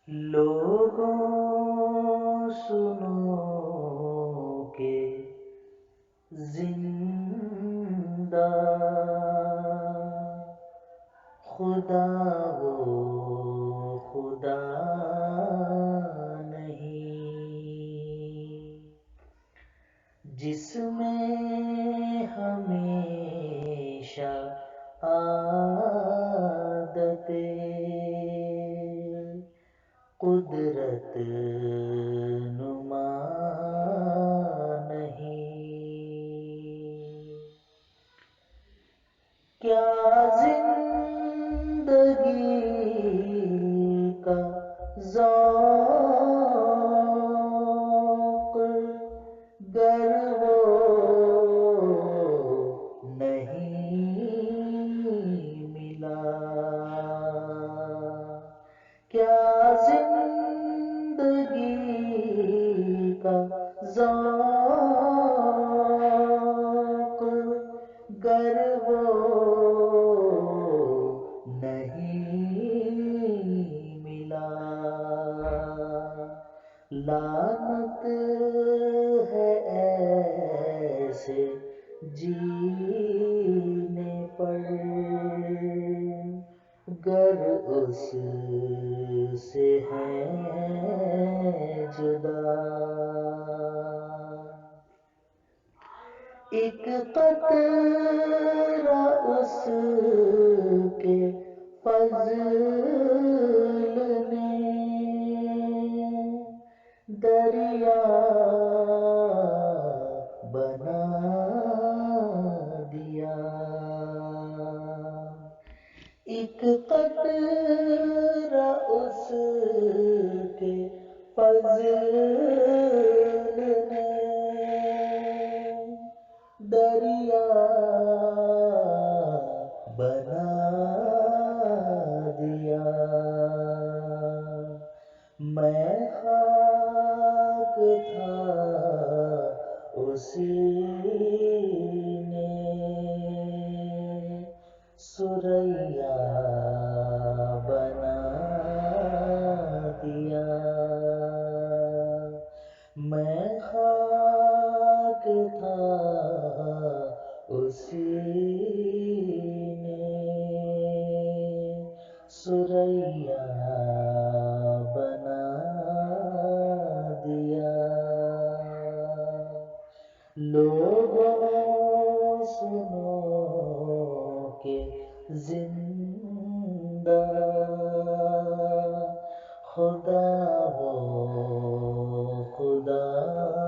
لوگوں سنو کہ زندہ خدا وہ خدا نہیں جس میں ہمیشہ عادت قدرت نما نہیں کیا زندگی کا ذوق گر وہ نہیں ملا کیا زندگی کا ذوق گر وہ نہیں ملا لعنت ہے ایسے جینے پر گر اس سے ہے جدا ایک قطرہ اس کے فضل نے دریا بنا دیا ایک قطرہ اس کے فضل نے دریا بنا دیا میں خاک تھا اسی نے سریا بنا دیا میں خاک تھا اسی نے سریا بنا دیا لوگوں سنو کہ زندہ خدا وہ خدا